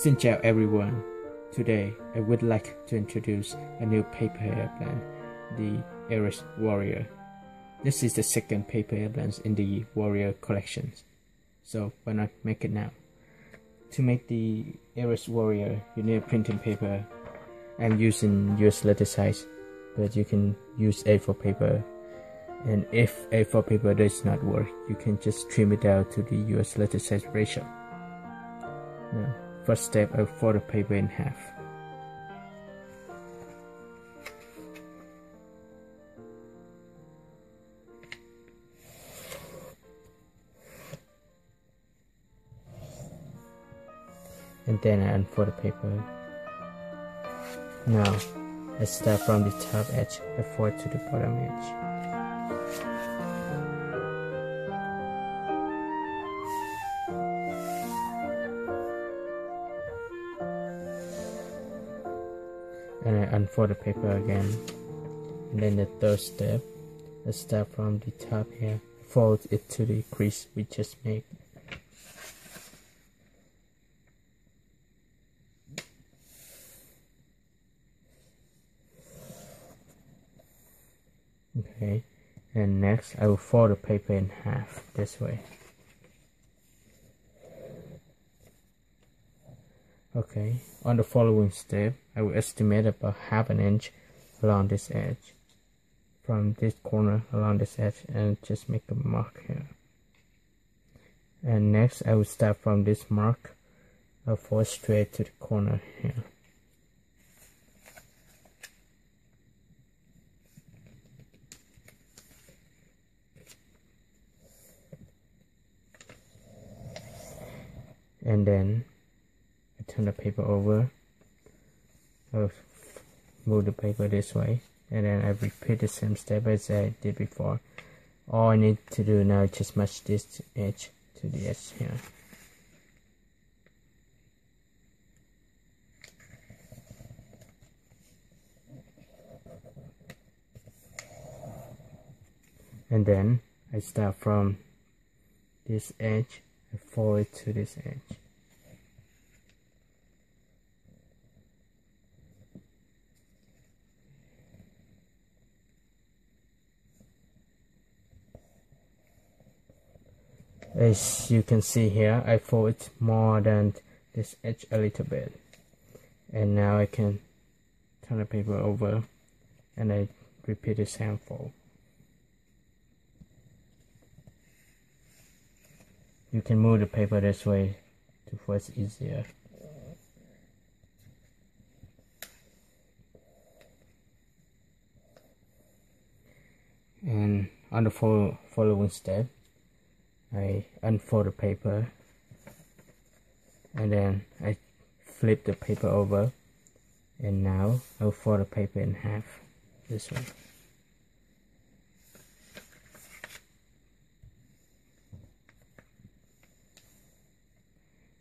Xin chào everyone. Today I would like to introduce a new paper airplane, the Aries Warrior. This is the second paper airplane in the Warrior collection, so why not make it now? To make the Aries Warrior, you need printing paper. I'm using US letter size, but you can use A4 paper. And if A4 paper does not work, you can just trim it down to the US letter size ratio. Now, first step, I'll fold the paper in half. And then I unfold the paper. Now, I start from the top edge and fold to the bottom edge. And I unfold the paper again. And then the third step, I start from the top here, fold it to the crease we just made. Okay, and next I will fold the paper in half this way. Okay, on the following step, I will estimate about ½ an inch along this edge, from this corner along this edge, and just make a mark here. And next I will start from this mark, I'll fold straight to the corner here. And then I turn the paper over. I'll move the paper this way, and then I repeat the same step as I did before. All I need to do now is just match this edge to the edge here. And then I start from this edge and fold it to this edge. As you can see here, I fold it more than this edge a little bit. And now I can turn the paper over and I repeat the same fold. You can move the paper this way to fold easier. And on the following step, I unfold the paper and then I flip the paper over, and now I'll fold the paper in half this way.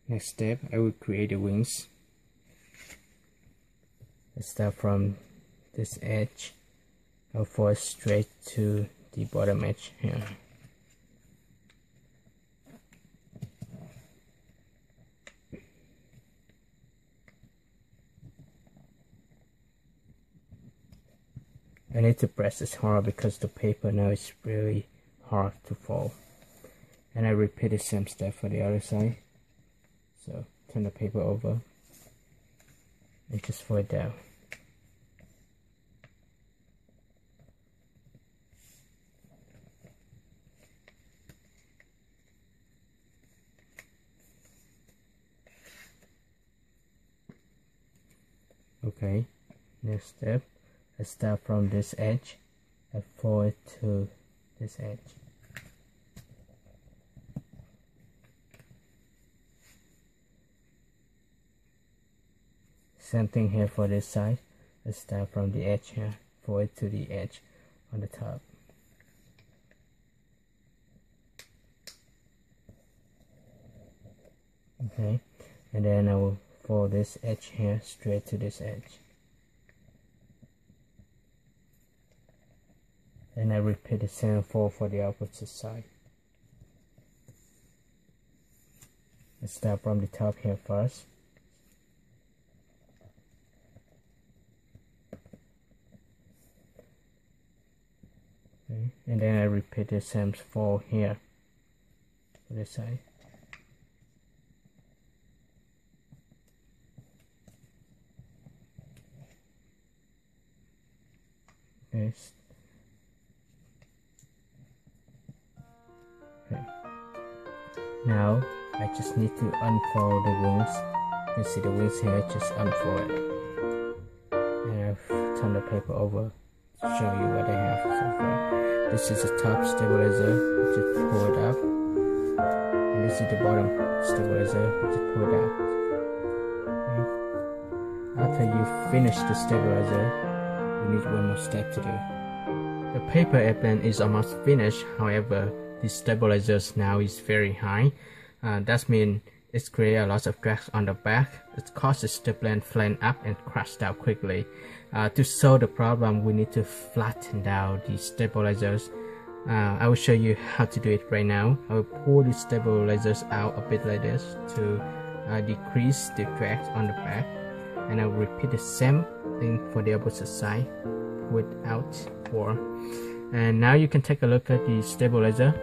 Next step, I will create the wings. I start from this edge, I'll fold straight to the bottom edge here. I need to press this hard because the paper now is really hard to fold. And I repeat the same step for the other side. So turn the paper over and just fold it down. Okay, next step, I start from this edge, I fold it to this edge. Same thing here for this side, I start from the edge here, fold it to the edge on the top. Okay, and then I will fold this edge here straight to this edge. And I repeat the same fold for the opposite side. I start from the top here first, Okay. And then I repeat the same for here, for this side. Okay. Okay. Now I just need to unfold the wings. You can see the wings here, just unfold it. And I've turned the paper over to show you what I have so far. This is the top stabilizer, just pull it up. And this is the bottom stabilizer, just pull it out. Okay. After you finish the stabilizer, you need one more step to do. The paper airplane is almost finished, however, the stabilizers now is very high. That means it creates a lot of drag on the back. It causes the plane flank up and crash down quickly. To solve the problem, we need to flatten down the stabilizers. I will show you how to do it right now. I will pull the stabilizers out a bit like this to decrease the drag on the back. And I will repeat the same thing for the opposite side without war. And now you can take a look at the stabilizer.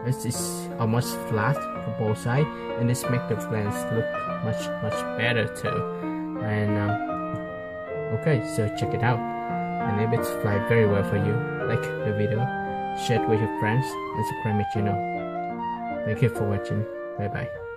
This is almost flat for both sides, and this makes the planes look much better too. And okay, so check it out. And if it's fly very well for you, like the video, share it with your friends, and subscribe my channel. Thank you for watching. Bye bye.